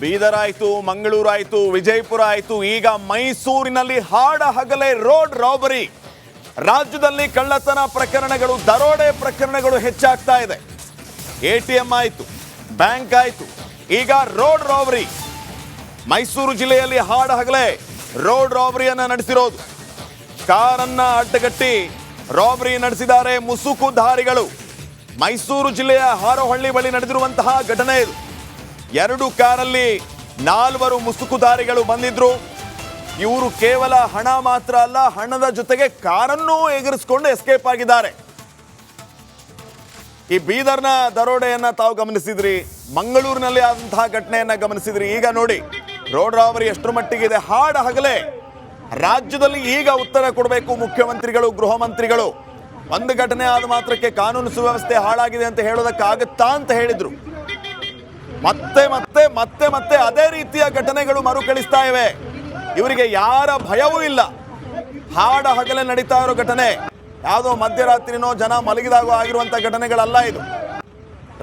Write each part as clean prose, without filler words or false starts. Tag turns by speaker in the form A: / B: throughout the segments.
A: ಬೀದರ್ ಆಯ್ತು, ಮಂಗಳೂರು ಆಯ್ತು, ವಿಜಯಪುರ ಆಯ್ತು, ಈಗ ಮೈಸೂರಿನಲ್ಲಿ ಹಾಡ ಹಗಲೇ ರೋಡ್ ರಾಬರಿ. ರಾಜ್ಯದಲ್ಲಿ ಕಳ್ಳತನ ಪ್ರಕರಣಗಳು, ದರೋಡೆ ಪ್ರಕರಣಗಳು ಹೆಚ್ಚಾಗ್ತಾ ಇದೆ. ATM ಆಯ್ತು, ಬ್ಯಾಂಕ್ ಆಯ್ತು, ಈಗ ರೋಡ್ ರಾಬರಿ. ಮೈಸೂರು ಜಿಲ್ಲೆಯಲ್ಲಿ ಹಾಡ ಹಗಲೇ ರೋಡ್ ರಾಬರಿಯನ್ನ ನಡೆಸಿರೋದು. ಕಾರನ್ನ ಅಡ್ಡಗಟ್ಟಿ ರಾಬರಿ ನಡೆಸಿದ್ದಾರೆ ಮುಸುಕುಧಾರಿಗಳು. ಮೈಸೂರು ಜಿಲ್ಲೆಯ ಹಾರೋಹಳ್ಳಿ ಬಳಿ ನಡೆದಿರುವಂತಹ ಘಟನೆ ಇದು. 2 ಕಾರಲ್ಲಿ 4 ಮುಸುಕುಧಾರಿಗಳು ಬಂದಿದ್ರು. ಇವರು ಕೇವಲ ಹಣ ಮಾತ್ರ ಅಲ್ಲ, ಹಣದ ಜೊತೆಗೆ ಕಾರನ್ನೂ ಎಗರಿಸಿಕೊಂಡು ಎಸ್ಕೇಪ್ ಆಗಿದ್ದಾರೆ. ಈ ಬೀದರ್ನ ದರೋಡೆಯನ್ನ ತಾವು ಗಮನಿಸಿದ್ರಿ, ಮಂಗಳೂರಿನಲ್ಲಿ ಆದಂತಹ ಘಟನೆಯನ್ನ ಗಮನಿಸಿದ್ರಿ. ಈಗ ನೋಡಿ ರೋಡ್ ರಾಬರಿ ಎಷ್ಟರ ಮಟ್ಟಿಗಿದೆ. ಹಾಡ ಹಗಲೇ ರಾಜ್ಯದಲ್ಲಿ ಈಗ ಉತ್ತರ ಕೊಡಬೇಕು ಮುಖ್ಯಮಂತ್ರಿಗಳು, ಗೃಹ ಮಂತ್ರಿಗಳು. ಒಂದು ಘಟನೆ ಆದ ಮಾತ್ರಕ್ಕೆ ಕಾನೂನು ಸುವ್ಯವಸ್ಥೆ ಹಾಳಾಗಿದೆ ಅಂತ ಹೇಳೋದಕ್ಕಾಗತ್ತಾ ಅಂತ ಹೇಳಿದ್ರು. ಮತ್ತೆ ಮತ್ತೆ ಮತ್ತೆ ಮತ್ತೆ ಅದೇ ರೀತಿಯ ಘಟನೆಗಳು ಮರುಕಳಿಸ್ತಾ ಇವೆ. ಇವರಿಗೆ ಯಾರ ಭಯವೂ ಇಲ್ಲ. ಹಾಡ ಹಗಲೇ ನಡೀತಾ ಇರೋ ಘಟನೆ ಯಾವುದೋ ಮಧ್ಯರಾತ್ರಿನೋ ಜನ ಮಲಗಿದಾಗ ಆಗಿರುವಂತ ಘಟನೆಗಳಲ್ಲ ಇದು.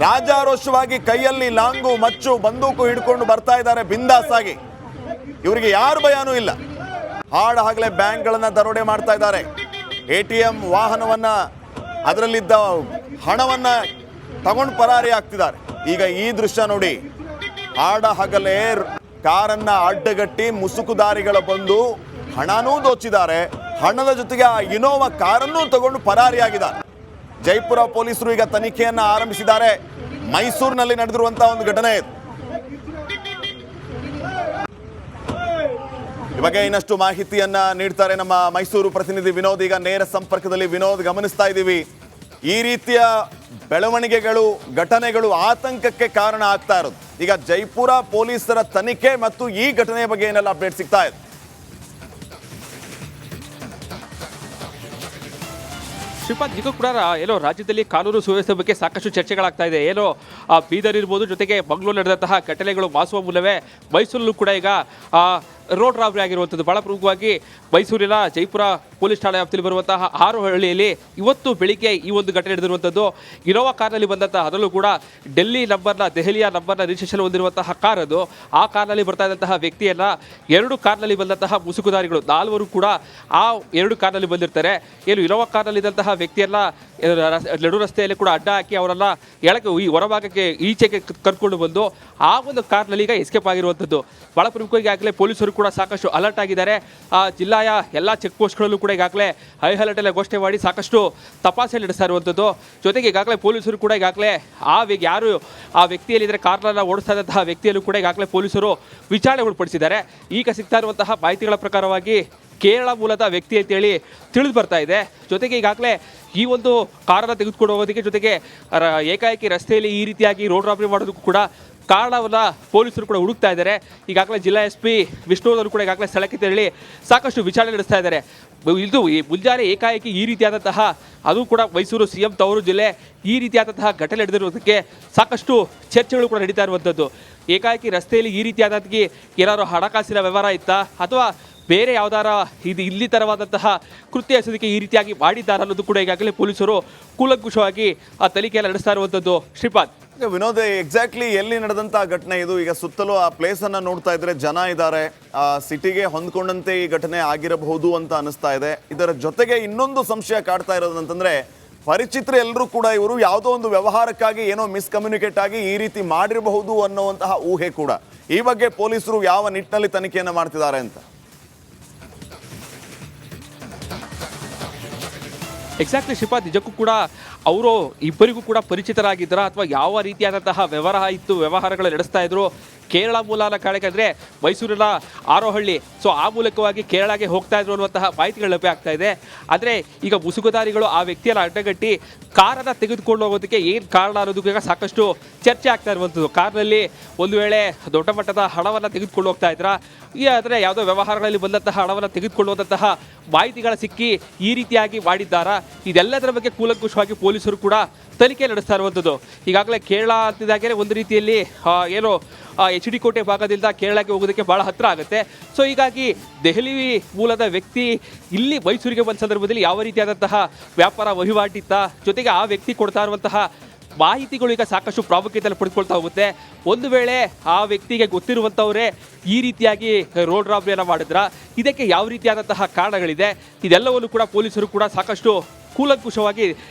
A: ರಾಜಾರೋಷವಾಗಿ ಕೈಯಲ್ಲಿ ಲಾಂಗು, ಮಚ್ಚು, ಬಂದೂಕು ಹಿಡ್ಕೊಂಡು ಬರ್ತಾ ಇದ್ದಾರೆ ಬಿಂದಾಸ್ ಆಗಿ. ಇವರಿಗೆ ಯಾರ ಭಯನೂ ಇಲ್ಲ. ಹಾಡ ಹಗಲೇ ಬ್ಯಾಂಕ್ಗಳನ್ನ ದರೋಡೆ ಮಾಡ್ತಾ ಇದ್ದಾರೆ. ATM ವಾಹನವನ್ನ, ಅದರಲ್ಲಿದ್ದ ಹಣವನ್ನ ತಗೊಂಡು ಪರಾರಿ ಆಗ್ತಿದ್ದಾರೆ. ಈಗ ಈ ದೃಶ್ಯ ನೋಡಿ, ಹಾಡ ಹಗಲೇ ಕಾರನ್ನ ಅಡ್ಡಗಟ್ಟಿ ಮುಸುಕುದಾರಿಗಳ ಬಂದು ಹಣನೂ ದೋಚಿದ್ದಾರೆ, ಹಣದ ಜೊತೆಗೆ ಆ ಇನೋವಾ ಕಾರನ್ನೂ ತಗೊಂಡು ಪರಾರಿಯಾಗಿದ್ದಾರೆ. ಜೈಪುರ ಪೊಲೀಸರು ಈಗ ತನಿಖೆಯನ್ನ ಆರಂಭಿಸಿದ್ದಾರೆ. ಮೈಸೂರಿನಲ್ಲಿ ನಡೆದಿರುವಂತಹ ಒಂದು ಘಟನೆ ಇದು. ಈ ಬಗ್ಗೆ ಇನ್ನಷ್ಟು ಮಾಹಿತಿಯನ್ನ ನೀಡ್ತಾರೆ ನಮ್ಮ ಮೈಸೂರು ಪ್ರತಿನಿಧಿ ವಿನೋದ್. ಈಗ ನೇರ ಸಂಪರ್ಕದಲ್ಲಿ ವಿನೋದ್, ಗಮನಿಸ್ತಾ ಇದ್ದೀವಿ ಈ ರೀತಿಯ ಬೆಳವಣಿಗೆಗಳು, ಘಟನೆಗಳು ಆತಂಕಕ್ಕೆ ಕಾರಣ ಆಗ್ತಾ ಇರೋದು. ಈಗ ಜೈಪುರ ಪೊಲೀಸರ ತನಿಖೆ ಮತ್ತು ಈ ಘಟನೆಯ ಬಗ್ಗೆ ಏನೆಲ್ಲ ಅಪ್ಡೇಟ್ ಸಿಗ್ತಾ ಇದೆ?
B: ಶ್ರೀಪಾದ್, ಈಗ ಕೂಡ ಏನೋ ರಾಜ್ಯದಲ್ಲಿ ಕಾನೂನು ಸುವ್ಯವಸ್ಥೆ ಬಗ್ಗೆ ಸಾಕಷ್ಟು ಚರ್ಚೆಗಳಾಗ್ತಾ ಇದೆ. ಏನೋ ಬೀದರ್ ಇರ್ಬೋದು, ಜೊತೆಗೆ ಮಂಗಳೂರು ನಡೆದಂತಹ ಘಟನೆಗಳು ಮಾಸುವ ಮೂಲವೇ ಮೈಸೂರಲ್ಲೂ ಕೂಡ ಈಗ ರೋಡ್ ರಾಬರಿ ಆಗಿರುವಂಥದ್ದು. ಭಾಳ ಪ್ರಮುಖವಾಗಿ ಮೈಸೂರಿನ ಜೈಪುರ ಪೊಲೀಸ್ ಠಾಣೆ ವ್ಯಾಪ್ತಿಯಲ್ಲಿ ಬರುವಂತಹ ಹಾರೋಹಳ್ಳಿಯಲ್ಲಿ ಇವತ್ತು ಬೆಳಿಗ್ಗೆ ಈ ಒಂದು ಘಟನೆ ನಡೆದಿರುವಂಥದ್ದು. ಇನೋವಾ ಕಾರ್ನಲ್ಲಿ ಬಂದಂತಹ, ಅದರಲ್ಲೂ ಕೂಡ ದೆಹಲಿಯ ನಂಬರ್ನ ರಿಜಿಸ್ಟ್ರೇಷನ್ ಹೊಂದಿರುವಂತಹ ಕಾರ್ ಅದು. ಆ ಕಾರ್ನಲ್ಲಿ ಬರ್ತಾ ಇದ್ದಂತಹ ವ್ಯಕ್ತಿಯನ್ನ 2 ಕಾರ್ನಲ್ಲಿ ಬಂದಂತಹ ಮುಸುಕುಧಾರಿಗಳು 4 ಕೂಡ ಆ 2 ಕಾರ್ನಲ್ಲಿ ಬಂದಿರ್ತಾರೆ. ಏನು ಇನೋವಾ ಕಾರ್ನಲ್ಲಿದ್ದಂತಹ ವ್ಯಕ್ತಿಯನ್ನ ನಡು ರಸ್ತೆಯಲ್ಲಿ ಕೂಡ ಅಡ್ಡ ಹಾಕಿ ಅವರನ್ನ ಎಳಕ್ಕೆ ಈ ಹೊರಭಾಗಕ್ಕೆ ಈಚೆಗೆ ಕರ್ಕೊಂಡು ಬಂದು ಆ ಒಂದು ಕಾರ್ನಲ್ಲಿ ಈಗ ಎಸ್ಕೇಪ್ ಆಗಿರುವಂಥದ್ದು. ಭಾಳ ಪ್ರಮುಖವಾಗಿ ಈಗಾಗಲೇ ಪೊಲೀಸರು ಕೂಡ ಸಾಕಷ್ಟು ಅಲರ್ಟ್ ಆಗಿದ್ದಾರೆ. ಜಿಲ್ಲೆಯ ಎಲ್ಲ ಚೆಕ್ ಪೋಸ್ಟ್ಗಳಲ್ಲೂ ಕೂಡ ಈಗಾಗಲೇ ಹೈ ಅಲರ್ಟ್ ಎಲ್ಲ ಘೋಷಣೆ ಮಾಡಿ ಸಾಕಷ್ಟು ತಪಾಸಣೆ ನಡೆಸ್ತಾ ಇರುವಂಥದ್ದು. ಜೊತೆಗೆ ಈಗಾಗಲೇ ಪೊಲೀಸರು ಕೂಡ ಈಗಾಗಲೇ ಯಾರು ಆ ವ್ಯಕ್ತಿಯಲ್ಲಿದ್ದರೆ, ಕಾರ್ನ ಓಡಿಸ್ತಾ ಇದ್ದಂತಹ ವ್ಯಕ್ತಿಯಲ್ಲೂ ಕೂಡ ಈಗಾಗಲೇ ಪೊಲೀಸರು ವಿಚಾರಣೆ ಒಳಪಡಿಸಿದ್ದಾರೆ. ಈಗ ಸಿಗ್ತಾ ಇರುವಂತಹ ಮಾಹಿತಿಗಳ ಪ್ರಕಾರವಾಗಿ ಕೇರಳ ಮೂಲದ ವ್ಯಕ್ತಿ ಅಂತೇಳಿ ತಿಳಿದು ಬರ್ತಾ ಇದೆ. ಜೊತೆಗೆ ಈಗಾಗಲೇ ಈ ಒಂದು ಕಾರನ್ನು ತೆಗೆದುಕೊಂಡು ಹೋಗೋದಕ್ಕೆ, ಜೊತೆಗೆ ಏಕಾಏಕಿ ರಸ್ತೆಯಲ್ಲಿ ಈ ರೀತಿಯಾಗಿ ರೋಡ್ ರಾಬರಿ ಮಾಡೋದಕ್ಕೂ ಕೂಡ ಕಾರಣವನ್ನು ಪೊಲೀಸರು ಕೂಡ ಹುಡುಕ್ತಾ ಇದ್ದಾರೆ. ಈಗಾಗಲೇ ಜಿಲ್ಲಾ SP ವಿಷ್ಣುವರು ಕೂಡ ಈಗಾಗಲೇ ಸ್ಥಳಕ್ಕೆ ತೆರಳಿ ಸಾಕಷ್ಟು ವಿಚಾರಣೆ ನಡೆಸ್ತಾ ಇದ್ದಾರೆ. ಇದು ಈ ಮುಂಜಾನೆ ಏಕಾಏಕಿ ಈ ರೀತಿಯಾದಂತಹ, ಅದು ಕೂಡ ಮೈಸೂರು CM ತವರು ಜಿಲ್ಲೆ, ಈ ರೀತಿಯಾದಂತಹ ಘಟನೆ ನಡೆದಿರೋದಕ್ಕೆ ಸಾಕಷ್ಟು ಚರ್ಚೆಗಳು ಕೂಡ ನಡೀತಾ ಇರುವಂಥದ್ದು. ಏಕಾಏಕಿ ರಸ್ತೆಯಲ್ಲಿ ಈ ರೀತಿಯಾದಂಥ ಏನಾದ್ರು ಹಣಕಾಸಿನ ವ್ಯವಹಾರ ಇತ್ತಾ, ಅಥವಾ ಬೇರೆ ಯಾವ್ದಾರ ಇಲ್ಲಿ ತರವಾದಂತಹ ಕೃತ್ಯ ಎಸೋದಕ್ಕೆ ಈ ರೀತಿಯಾಗಿ ಮಾಡಿದ್ದಾರೆ ಅನ್ನೋದು ಕೂಡ ಈಗಾಗಲೇ ಪೊಲೀಸರು ಕೂಲಂಕುಷವಾಗಿ ಆ ತನಿಖೆಯನ್ನು ನಡೆಸ್ತಾ ಇರುವಂಥದ್ದು. ಶ್ರೀಪಾದ್,
A: ವಿನೋದ್, ಎಕ್ಸಾಕ್ಟ್ಲಿ ಎಲ್ಲಿ ನಡೆದಂತಹ ಘಟನೆ ಇದು? ಈಗ ಸುತ್ತಲೂ ಆ ಪ್ಲೇಸ್ ಅನ್ನ ನೋಡ್ತಾ ಇದ್ರೆ ಜನ ಇದ್ದಾರೆ, ಸಿಟಿಗೆ ಹೊಂದ್ಕೊಂಡಂತೆ ಈ ಘಟನೆ ಆಗಿರಬಹುದು ಅಂತ ಅನಿಸ್ತಾ ಇದೆ. ಇದರ ಜೊತೆಗೆ ಇನ್ನೊಂದು ಸಂಶಯ ಕಾಡ್ತಾ ಇರೋದಂತಂದ್ರೆ, ಪರಿಚಿತರು ಎಲ್ಲರೂ ಕೂಡ ಇವರು ಯಾವುದೋ ಒಂದು ವ್ಯವಹಾರಕ್ಕಾಗಿ ಏನೋ ಮಿಸ್ಕಮ್ಯುನಿಕೇಟ್ ಆಗಿ ಈ ರೀತಿ ಮಾಡಿರಬಹುದು ಅನ್ನುವಂತಹ ಊಹೆ ಕೂಡ. ಈ ಬಗ್ಗೆ ಪೊಲೀಸರು ಯಾವ ನಿಟ್ಟಿನಲ್ಲಿ ತನಿಖೆಯನ್ನು ಮಾಡ್ತಿದ್ದಾರೆ ಅಂತ?
B: ಎಕ್ಸಾಕ್ಟ್ಲಿ ಶ್ರೀಪಾದ್, ನಿಜಕ್ಕೂ ಕೂಡ ಅವರು ಇಬ್ಬರಿಗೂ ಕೂಡ ಪರಿಚಿತರಾಗಿದ್ದರ, ಅಥವಾ ಯಾವ ರೀತಿಯಾದಂತಹ ವ್ಯವಹಾರಗಳು ನಡೆಸ್ತಾ ಇದ್ರು? ಕೇರಳ ಮೂಲನ ಕಾರಣಕ್ಕೆ ಮೈಸೂರಿನ ಹಾರೋಹಳ್ಳಿ, ಸೊ ಆ ಮೂಲಕವಾಗಿ ಕೇರಳಗೆ ಹೋಗ್ತಾ ಇದ್ರು ಅನ್ನುವಂತಹ ಮಾಹಿತಿಗಳು ಲಭ್ಯ ಆಗ್ತಾ ಇದೆ. ಆದರೆ ಈಗ ಮುಸುಕುಧಾರಿಗಳು ಆ ವ್ಯಕ್ತಿಯನ್ನು ಅಡ್ಡಗಟ್ಟಿ ಕಾರನ್ನು ತೆಗೆದುಕೊಂಡು ಹೋಗೋದಕ್ಕೆ ಏನು ಕಾರಣ ಅನ್ನೋದಕ್ಕೂ ಈಗ ಸಾಕಷ್ಟು ಚರ್ಚೆ ಆಗ್ತಾ ಇರುವಂಥದ್ದು. ಕಾರ್ನಲ್ಲಿ ಒಂದು ವೇಳೆ ದೊಡ್ಡ ಮಟ್ಟದ ಹಣವನ್ನು ತೆಗೆದುಕೊಂಡು ಹೋಗ್ತಾ ಇದ್ರ, ಆದರೆ ಯಾವುದೋ ವ್ಯವಹಾರಗಳಲ್ಲಿ ಬಂದಂತಹ ಹಣವನ್ನು ತೆಗೆದುಕೊಂಡು ಹೋದಂತಹ ಮಾಹಿತಿಗಳ ಸಿಕ್ಕಿ ಈ ರೀತಿಯಾಗಿ ಮಾಡಿದ್ದಾರಾ? ಇದೆಲ್ಲದರ ಬಗ್ಗೆ ಕೂಲಂಕುಷವಾಗಿ ಪೊಲೀಸರು ಕೂಡ ತನಿಖೆ ನಡೆಸ್ತಾ ಇರುವಂಥದ್ದು. ಈಗಾಗಲೇ ಕೇರಳ ಅಂತಿದ್ದಾಗೆ ಒಂದು ರೀತಿಯಲ್ಲಿ ಏನೋ HD ಕೋಟೆ ಭಾಗದಿಂದ ಕೇರಳಕ್ಕೆ ಹೋಗೋದಕ್ಕೆ ಭಾಳ ಹತ್ತಿರ ಆಗುತ್ತೆ. ಸೊ ಹೀಗಾಗಿ ದೆಹಲಿ ಮೂಲದ ವ್ಯಕ್ತಿ ಇಲ್ಲಿ ಮೈಸೂರಿಗೆ ಬಂದ ಸಂದರ್ಭದಲ್ಲಿ ಯಾವ ರೀತಿಯಾದಂತಹ ವ್ಯಾಪಾರ ವಹಿವಾಟಿತ್ತ, ಜೊತೆಗೆ ಆ ವ್ಯಕ್ತಿ ಕೊಡ್ತಾ ಇರುವಂತಹ ಮಾಹಿತಿಗಳು ಈಗ ಸಾಕಷ್ಟು ಪ್ರಾಮುಖ್ಯತೆಯನ್ನು ಪಡೆದುಕೊಳ್ತಾ ಹೋಗುತ್ತೆ. ಒಂದು ವೇಳೆ ಆ ವ್ಯಕ್ತಿಗೆ ಗೊತ್ತಿರುವಂಥವರೇ ಈ ರೀತಿಯಾಗಿ ರೋಡ್ ರಾಬರಿಯನ್ನು ಮಾಡಿದ್ರ ಇದಕ್ಕೆ ಯಾವ ರೀತಿಯಾದಂತಹ ಕಾರಣಗಳಿದೆ, ಇದೆಲ್ಲವನ್ನು ಕೂಡ ಪೊಲೀಸರು ಕೂಡ ಸಾಕಷ್ಟು ಕೂಲಂಕುಷವಾಗಿ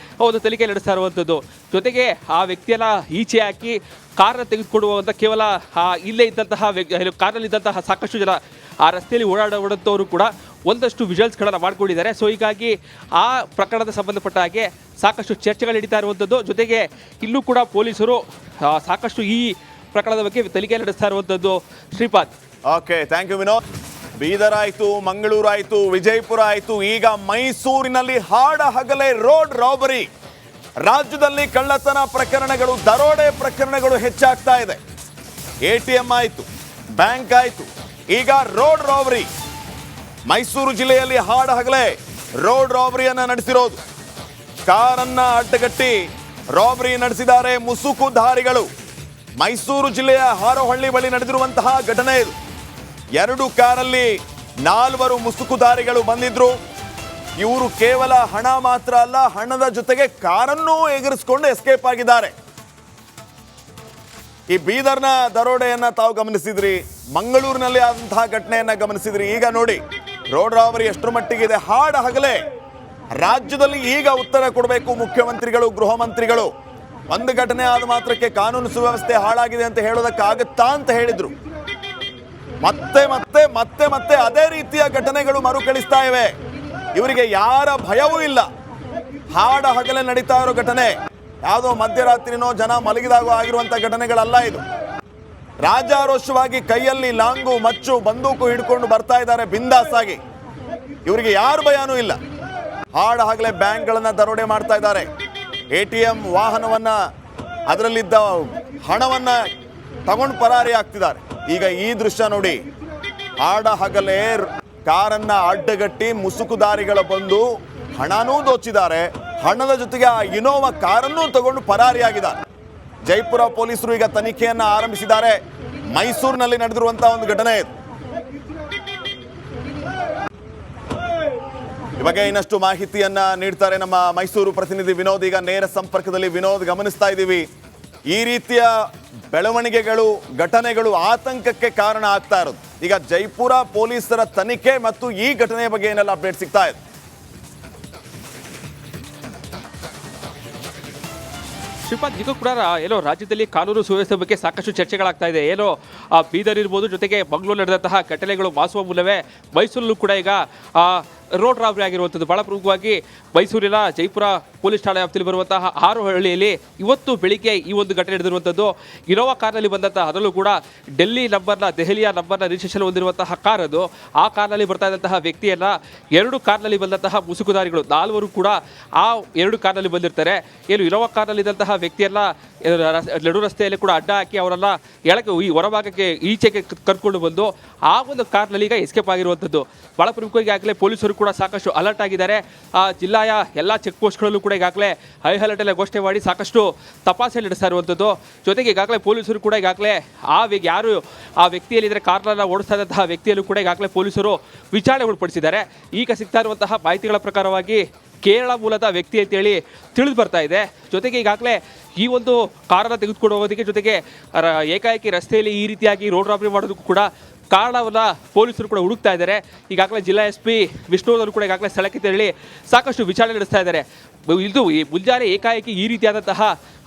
B: ಒಂದು ತನಿಖೆ ನಡೆಸ್ತಾ ಇರುವಂಥದ್ದು. ಜೊತೆಗೆ ಆ ವ್ಯಕ್ತಿಯನ್ನು ಈಚೆ ಹಾಕಿ ಕಾರನ್ನು ತೆಗೆದುಕೊಡುವಂಥ ಕೇವಲ ಇಲ್ಲೇ ಇದ್ದಂತಹ ಕಾರಲ್ಲಿದ್ದಂತಹ ಸಾಕಷ್ಟು ಜನ ಆ ರಸ್ತೆಯಲ್ಲಿ ಓಡಾಡುವಂಥವರು ಕೂಡ ಒಂದಷ್ಟು ವಿಜುವಲ್ಸ್ಗಳನ್ನು ಮಾಡ್ಕೊಂಡಿದ್ದಾರೆ. ಸೊ ಹೀಗಾಗಿ ಆ ಪ್ರಕರಣದ ಸಂಬಂಧಪಟ್ಟ ಹಾಗೆ ಸಾಕಷ್ಟು ಚರ್ಚೆಗಳು ನಡೀತಾ ಇರುವಂಥದ್ದು. ಜೊತೆಗೆ ಇಲ್ಲೂ ಕೂಡ ಪೊಲೀಸರು ಸಾಕಷ್ಟು ಈ ಪ್ರಕರಣದ ಬಗ್ಗೆ ತನಿಖೆ ನಡೆಸ್ತಾ ಇರುವಂಥದ್ದು. Shripad.
A: Okay, thank you Vinod. Bidar ಆಯ್ತು, ಮಂಗಳೂರು ಆಯ್ತು, ವಿಜಯಪುರ ಆಯ್ತು, ಈಗ ಮೈಸೂರಿನಲ್ಲಿ ಹಾಡ ಹಗಲೇ ರೋಡ್ ರಾಬರಿ. ರಾಜ್ಯದಲ್ಲಿ ಕಳ್ಳತನ ಪ್ರಕರಣಗಳು, ದರೋಡೆ ಪ್ರಕರಣಗಳು ಹೆಚ್ಚಾಗ್ತಾ ಇದೆ. ATM ಆಯ್ತು, ಬ್ಯಾಂಕ್ ಆಯ್ತು, ಈಗ ರೋಡ್ ರಾಬರಿ. ಮೈಸೂರು ಜಿಲ್ಲೆಯಲ್ಲಿ ಹಾಡ ಹಗಲೇ ರೋಡ್ ರಾಬರಿಯನ್ನ ನಡೆಸಿರೋದು. ಕಾರನ್ನ ಅಡ್ಡಗಟ್ಟಿ ರಾಬರಿ ನಡೆಸಿದ್ದಾರೆ ಮುಸುಕುಧಾರಿಗಳು. ಮೈಸೂರು ಜಿಲ್ಲೆಯ ಹಾರೋಹಳ್ಳಿ ಬಳಿ ನಡೆದಿರುವಂತಹ ಘಟನೆ ಇದು. 2 ಕಾರಲ್ಲಿ 4 ಮುಸುಕುಧಾರಿಗಳು ಬಂದಿದ್ರು. ಇವರು ಕೇವಲ ಹಣ ಮಾತ್ರ ಅಲ್ಲ, ಹಣದ ಜೊತೆಗೆ ಕಾರನ್ನೂ ಎಗರಿಸಿಕೊಂಡು ಎಸ್ಕೇಪ್ ಆಗಿದ್ದಾರೆ. ಈ ಬೀದರ್ನ ದರೋಡೆಯನ್ನ ತಾವು ಗಮನಿಸಿದ್ರಿ, ಮಂಗಳೂರಿನಲ್ಲಿ ಆದಂತಹ ಘಟನೆಯನ್ನ ಗಮನಿಸಿದ್ರಿ. ಈಗ ನೋಡಿ ರೋಡ್ ರಾಬರಿ ಎಷ್ಟರ ಮಟ್ಟಿಗಿದೆ. ಹಾಡ ಹಗಲೇ ರಾಜ್ಯದಲ್ಲಿ ಈಗ ಉತ್ತರ ಕೊಡಬೇಕು ಮುಖ್ಯಮಂತ್ರಿಗಳು, ಗೃಹ ಮಂತ್ರಿಗಳು. ಒಂದು ಘಟನೆ ಆದ ಮಾತ್ರಕ್ಕೆ ಕಾನೂನು ಸುವ್ಯವಸ್ಥೆ ಹಾಳಾಗಿದೆ ಅಂತ ಹೇಳೋದಕ್ಕಾಗತ್ತಾ ಅಂತ ಹೇಳಿದ್ರು. ಮತ್ತೆ ಮತ್ತೆ ಮತ್ತೆ ಮತ್ತೆ ಅದೇ ರೀತಿಯ ಘಟನೆಗಳು ಮರುಕಳಿಸ್ತಾ ಇವೆ. ಇವರಿಗೆ ಯಾರ ಭಯವೂ ಇಲ್ಲ. ಹಾಡ ಹಗಲೇ ನಡೀತಾ ಇರೋ ಘಟನೆ ಯಾವುದೋ ಮಧ್ಯರಾತ್ರಿನೋ ಜನ ಮಲಗಿದಾಗ ಆಗಿರುವಂತ ಘಟನೆಗಳಲ್ಲ ಇದು. ರಾಜಾರೋಷವಾಗಿ ಕೈಯಲ್ಲಿ ಲಾಂಗು, ಮಚ್ಚು, ಬಂದೂಕು ಹಿಡ್ಕೊಂಡು ಬರ್ತಾ ಇದ್ದಾರೆ ಬಿಂದಾಸ್ ಆಗಿ. ಇವರಿಗೆ ಯಾರ ಭಯನೂ ಇಲ್ಲ. ಹಾಡ ಹಗಲೇ ಬ್ಯಾಂಕ್ಗಳನ್ನ ದರೋಡೆ ಮಾಡ್ತಾ ಇದ್ದಾರೆ. ATM ವಾಹನವನ್ನ, ಅದರಲ್ಲಿದ್ದ ಹಣವನ್ನ ತಗೊಂಡು ಪರಾರಿ ಆಗ್ತಿದ್ದಾರೆ. ಈಗ ಈ ದೃಶ್ಯ ನೋಡಿ, ಹಾಡ ಹಗಲೇ ಕಾರನ್ನ ಅಡ್ಡಗಟ್ಟಿ ಮುಸುಕುದಾರಿಗಳ ಬಂದು ಹಣನೂ ದೋಚಿದ್ದಾರೆ, ಹಣದ ಜೊತೆಗೆ ಆ ಇನೋವಾ ಕಾರನ್ನೂ ತಗೊಂಡು ಪರಾರಿಯಾಗಿದ್ದಾರೆ. ಜೈಪುರ ಪೊಲೀಸರು ಈಗ ತನಿಖೆಯನ್ನ ಆರಂಭಿಸಿದ್ದಾರೆ. ಮೈಸೂರಿನಲ್ಲಿ ನಡೆದಿರುವಂತಹ ಒಂದು ಘಟನೆ ಇದು. ಈ ಬಗ್ಗೆ ಇನ್ನಷ್ಟು ಮಾಹಿತಿಯನ್ನ ನೀಡ್ತಾರೆ ನಮ್ಮ ಮೈಸೂರು ಪ್ರತಿನಿಧಿ ವಿನೋದ್. ಈಗ ನೇರ ಸಂಪರ್ಕದಲ್ಲಿ ವಿನೋದ್, ಗಮನಿಸ್ತಾ ಇದ್ದೀವಿ ಈ ರೀತಿಯ ಬೆಳವಣಿಗೆಗಳು, ಘಟನೆಗಳು ಆತಂಕಕ್ಕೆ ಕಾರಣ ಆಗ್ತಾ ಇರೋದು. ಈಗ ಜೈಪುರ ಪೊಲೀಸರ ತನಿಖೆ ಮತ್ತು ಈ ಘಟನೆಯ ಬಗ್ಗೆ ಏನೆಲ್ಲ ಅಪ್ಡೇಟ್ ಸಿಗ್ತಾ ಇದೆ?
B: ಶ್ರೀಪಾದ್, ಈಗ ಕೂಡ ಏನೋ ರಾಜ್ಯದಲ್ಲಿ ಕಾನೂನು ಸುವ್ಯವಸ್ಥೆ ಬಗ್ಗೆ ಸಾಕಷ್ಟು ಚರ್ಚೆಗಳಾಗ್ತಾ ಇದೆ. ಏನೋ ಬೀದರ್ ಇರ್ಬೋದು, ಜೊತೆಗೆ ಮಂಗಳೂರು ನಡೆದಂತಹ ಘಟನೆಗಳು ಮಾಸುವ ಮೂಲವೇ ಮೈಸೂರಲ್ಲೂ ಕೂಡ ಈಗ ರೋಡ್ ರಾಬರಿ ಆಗಿರುವಂಥದ್ದು. ಭಾಳ ಪ್ರಮುಖವಾಗಿ ಮೈಸೂರಿನ ಜೈಪುರ ಪೊಲೀಸ್ ಠಾಣೆ ವ್ಯಾಪ್ತಿಯಲ್ಲಿ ಬರುವಂತಹ ಹಾರೋಹಳ್ಳಿಯಲ್ಲಿ ಇವತ್ತು ಬೆಳಿಗ್ಗೆ ಈ ಒಂದು ಘಟನೆ ನಡೆದಿರುವಂಥದ್ದು. ಇನೋವಾ ಕಾರ್ನಲ್ಲಿ ಬಂದಂತಹ, ಅದರಲ್ಲೂ ಕೂಡ ದೆಹಲಿಯ ನಂಬರ್ನ ರಿಜಿಸ್ಟ್ರೇಷನ್ ಹೊಂದಿರುವಂತಹ ಕಾರ್ ಅದು. ಆ ಕಾರ್ನಲ್ಲಿ ಬರ್ತಾ ಇದ್ದಂತಹ ವ್ಯಕ್ತಿಯನ್ನು 2 ಕಾರ್ನಲ್ಲಿ ಬಂದಂತಹ ಮುಸುಕುದಾರಿಗಳು 4 ಕೂಡ ಆ 2 ಕಾರ್ನಲ್ಲಿ ಬಂದಿರ್ತಾರೆ. ಏನು ಇನೋವಾ ಕಾರ್ನಲ್ಲಿದ್ದಂತಹ ವ್ಯಕ್ತಿಯನ್ನ ನಡು ರಸ್ತೆಯಲ್ಲಿ ಕೂಡ ಅಡ್ಡ ಹಾಕಿ ಅವರನ್ನ ಎಳಕ್ಕೆ ಈ ಹೊರಭಾಗಕ್ಕೆ ಈಚೆಗೆ ಕರ್ಕೊಂಡು ಬಂದು ಆ ಒಂದು ಕಾರ್ನಲ್ಲಿ ಈಗ ಎಸ್ಕೇಪ್ ಆಗಿರುವಂಥದ್ದು. ಭಾಳ ಪ್ರಮುಖವಾಗಿ ಈಗಾಗಲೇ ಪೊಲೀಸರು ಕೂಡ ಸಾಕಷ್ಟು ಅಲರ್ಟ್ ಆಗಿದ್ದಾರೆ. ಜಿಲ್ಲೆಯ ಎಲ್ಲ ಚೆಕ್ ಪೋಸ್ಟ್ಗಳಲ್ಲೂ ಕೂಡ ಈಗಾಗಲೇ ಹೈ ಅಲರ್ಟ್ ಎಲ್ಲ ಘೋಷಣೆ ಮಾಡಿ ಸಾಕಷ್ಟು ತಪಾಸಣೆ ನಡೆಸ್ತಾ ಇರುವಂಥದ್ದು. ಜೊತೆಗೆ ಈಗಾಗಲೇ ಪೊಲೀಸರು ಕೂಡ ಈಗಾಗಲೇ ಯಾರು ಆ ವ್ಯಕ್ತಿಯಲ್ಲಿದ್ದರೆ ಕಾರ್ನ ಓಡಿಸ್ತಾ ಇದ್ದಂತಹ ವ್ಯಕ್ತಿಯಲ್ಲೂ ಕೂಡ ಈಗಾಗಲೇ ಪೊಲೀಸರು ವಿಚಾರಣೆ ಒಳಪಡಿಸಿದ್ದಾರೆ. ಈಗ ಸಿಗ್ತಾ ಇರುವಂತಹ ಮಾಹಿತಿಗಳ ಪ್ರಕಾರವಾಗಿ ಕೇರಳ ಮೂಲದ ವ್ಯಕ್ತಿ ಅಂತೇಳಿ ತಿಳಿದು ಬರ್ತಾ ಇದೆ. ಜೊತೆಗೆ ಈಗಾಗಲೇ ಈ ಒಂದು ಕಾರನ್ನು ತೆಗೆದುಕೊಳ್ಳುವುದಕ್ಕೆ, ಜೊತೆಗೆ ಏಕಾಏಕಿ ರಸ್ತೆಯಲ್ಲಿ ಈ ರೀತಿಯಾಗಿ ರೋಡ್ ರಾಬರಿ ಮಾಡೋದಕ್ಕೂ ಕೂಡ ಕಾರಣವನ್ನು ಪೊಲೀಸರು ಕೂಡ ಹುಡುಕ್ತಾ ಇದ್ದಾರೆ. ಈಗಾಗಲೇ ಜಿಲ್ಲಾ SP ವಿಷ್ಣುವರು ಕೂಡ ಈಗಾಗಲೇ ಸ್ಥಳಕ್ಕೆ ತೆರಳಿ ಸಾಕಷ್ಟು ವಿಚಾರಣೆ ನಡೆಸ್ತಾ ಇದ್ದಾರೆ. ಇದು ಈ ಮುಂಜಾನೆ ಏಕಾಏಕಿ ಈ ರೀತಿಯಾದಂತಹ,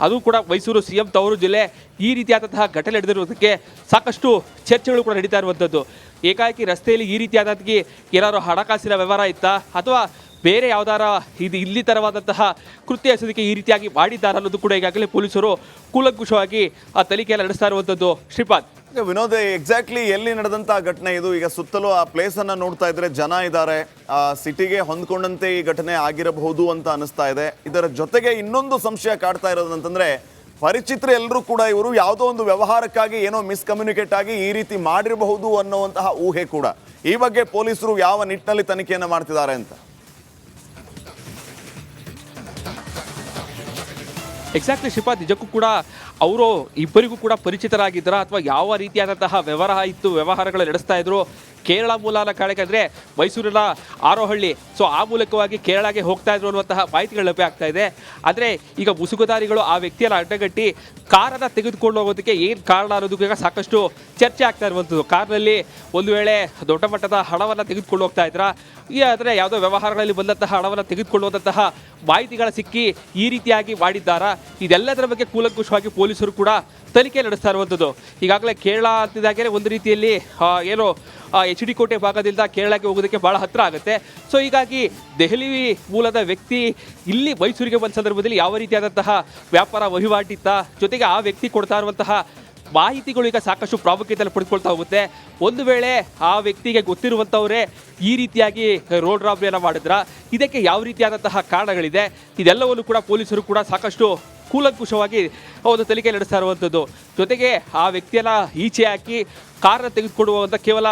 B: ಅದು ಕೂಡ ಮೈಸೂರು CM ತವರು ಜಿಲ್ಲೆ, ಈ ರೀತಿಯಾದಂತಹ ಘಟನೆ ನಡೆದಿರುವುದಕ್ಕೆ ಸಾಕಷ್ಟು ಚರ್ಚೆಗಳು ಕೂಡ ನಡೀತಾ ಇರುವಂಥದ್ದು. ಏಕಾಏಕಿ ರಸ್ತೆಯಲ್ಲಿ ಈ ರೀತಿಯಾದಂತಹ ಏನಾದರೂ ಹಣಕಾಸಿನ ವ್ಯವಹಾರ ಇತ್ತಾ ಅಥವಾ ಬೇರೆ ಯಾವ್ದಾರ ಇಲ್ಲಿ ತರವಾದಂತಹ ಕೃತ್ಯ ಎಸೋದಕ್ಕೆ ಈ ರೀತಿಯಾಗಿ ಮಾಡಿದ್ದಾರೆ ಅನ್ನೋದು ಕೂಡ ಈಗಾಗಲೇ ಪೊಲೀಸರು ಕೂಲಂಕುಷವಾಗಿ ಆ ತನಿಖೆಯನ್ನು ನಡೆಸ್ತಾ ಇರುವಂಥದ್ದು. ಶ್ರೀಪಾದ್.
A: ವಿನೋದ್, ಎಕ್ಸಾಕ್ಟ್ಲಿ ಎಲ್ಲಿ ನಡೆದಂತಹ ಘಟನೆ ಇದು? ಈಗ ಸುತ್ತಲೂ ಆ ಪ್ಲೇಸ್ ಅನ್ನ ನೋಡ್ತಾ ಇದ್ರೆ ಜನ ಇದ್ದಾರೆ, ಸಿಟಿಗೆ ಹೊಂದ್ಕೊಂಡಂತೆ ಈ ಘಟನೆ ಆಗಿರಬಹುದು ಅಂತ ಅನಿಸ್ತಾ ಇದೆ. ಇದರ ಜೊತೆಗೆ ಇನ್ನೊಂದು ಸಂಶಯ ಕಾಡ್ತಾ ಇರೋದಂತಂದ್ರೆ, ಪರಿಚಿತರು ಎಲ್ಲರೂ ಕೂಡ ಇವರು ಯಾವುದೋ ಒಂದು ವ್ಯವಹಾರಕ್ಕಾಗಿ ಏನೋ ಮಿಸ್ಕಮ್ಯುನಿಕೇಟ್ ಆಗಿ ಈ ರೀತಿ ಮಾಡಿರಬಹುದು ಅನ್ನುವಂತಹ ಊಹೆ ಕೂಡ. ಈ ಬಗ್ಗೆ ಪೊಲೀಸರು ಯಾವ ನಿಟ್ಟಿನಲ್ಲಿ ತನಿಖೆಯನ್ನು ಮಾಡ್ತಿದ್ದಾರೆ ಅಂತ?
B: ಎಕ್ಸಾಕ್ಟ್ಲಿ ಶ್ರೀಪಾದ್, ನಿಜಕ್ಕೂ ಕೂಡ ಅವರು ಇಬ್ಬರಿಗೂ ಕೂಡ ಪರಿಚಿತರಾಗಿದ್ದರ ಅಥವಾ ಯಾವ ರೀತಿಯಾದಂತಹ ವ್ಯವಹಾರಗಳು ನಡೆಸ್ತಾ ಇದ್ರು ಕೇರಳ ಮೂಲನ ಕಾರಣಕ್ಕೆ ಅಂದರೆ ಮೈಸೂರಿನ ಆರೋಹಳ್ಳಿ, ಸೊ ಆ ಮೂಲಕವಾಗಿ ಕೇರಳಗೆ ಹೋಗ್ತಾ ಇದ್ರು ಅನ್ನುವಂತಹ ಮಾಹಿತಿಗಳು ಲಭ್ಯ ಆಗ್ತಾ ಇದೆ. ಆದರೆ ಈಗ ಮುಸುಗುಧಾರಿಗಳು ಆ ವ್ಯಕ್ತಿಯನ್ನು ಅಡ್ಡಗಟ್ಟಿ ಕಾರನ್ನು ತೆಗೆದುಕೊಂಡು ಹೋಗೋದಕ್ಕೆ ಏನು ಕಾರಣ ಅನ್ನೋದಕ್ಕೂ ಈಗ ಸಾಕಷ್ಟು ಚರ್ಚೆ ಆಗ್ತಾ ಇರುವಂಥದ್ದು. ಕಾರ್ನಲ್ಲಿ ಒಂದು ವೇಳೆ ದೊಡ್ಡ ಮಟ್ಟದ ಹಣವನ್ನು ತೆಗೆದುಕೊಂಡು ಹೋಗ್ತಾ ಇದ್ರಾ, ಆದರೆ ಯಾವುದೋ ವ್ಯವಹಾರಗಳಲ್ಲಿ ಬಂದಂತಹ ಹಣವನ್ನು ತೆಗೆದುಕೊಂಡು ಹೋದಂತಹ ಮಾಹಿತಿಗಳ ಸಿಕ್ಕಿ ಈ ರೀತಿಯಾಗಿ ಮಾಡಿದ್ದಾರಾ, ಇದೆಲ್ಲದರ ಬಗ್ಗೆ ಕೂಲಂಕುಷವಾಗಿ ಪೊಲೀಸರು ಕೂಡ ತನಿಖೆ ನಡೆಸ್ತಾ ಇರುವಂಥದ್ದು. ಈಗಾಗಲೇ ಕೇರಳ ಅಂತಿದ್ದಾಗೆ ಒಂದು ರೀತಿಯಲ್ಲಿ ಏನೋ HD ಕೋಟೆ ಭಾಗದಿಂದ ಕೇರಳಕ್ಕೆ ಹೋಗೋದಕ್ಕೆ ಭಾಳ ಹತ್ತಿರ ಆಗುತ್ತೆ. ಸೊ ಹೀಗಾಗಿ ದೆಹಲಿ ಮೂಲದ ವ್ಯಕ್ತಿ ಇಲ್ಲಿ ಮೈಸೂರಿಗೆ ಬಂದ ಸಂದರ್ಭದಲ್ಲಿ ಯಾವ ರೀತಿಯಾದಂತಹ ವ್ಯಾಪಾರ ವಹಿವಾಟಿತ್ತ, ಜೊತೆಗೆ ಆ ವ್ಯಕ್ತಿ ಕೊಡ್ತಾ ಇರುವಂತಹ ಮಾಹಿತಿಗಳು ಈಗ ಸಾಕಷ್ಟು ಪ್ರಾಮುಖ್ಯತೆಯನ್ನು ಪಡೆದುಕೊಳ್ತಾ ಹೋಗುತ್ತೆ. ಒಂದು ವೇಳೆ ಆ ವ್ಯಕ್ತಿಗೆ ಗೊತ್ತಿರುವಂಥವರೇ ಈ ರೀತಿಯಾಗಿ ರೋಡ್ ರಾಬರಿಯನ್ನು ಮಾಡಿದ್ರ, ಇದಕ್ಕೆ ಯಾವ ರೀತಿಯಾದಂತಹ ಕಾರಣಗಳಿದೆ, ಇದೆಲ್ಲವನ್ನು ಕೂಡ ಪೊಲೀಸರು ಕೂಡ ಸಾಕಷ್ಟು ಕೂಲಂಕುಷವಾಗಿ ಒಂದು ತನಿಖೆ ನಡೆಸ್ತಾ ಇರುವಂಥದ್ದು. ಜೊತೆಗೆ ಆ ವ್ಯಕ್ತಿಯನ್ನು ಈಚೆ ಹಾಕಿ ಕಾರನ್ನು ತೆಗೆದುಕೊಡುವಂಥ ಕೇವಲ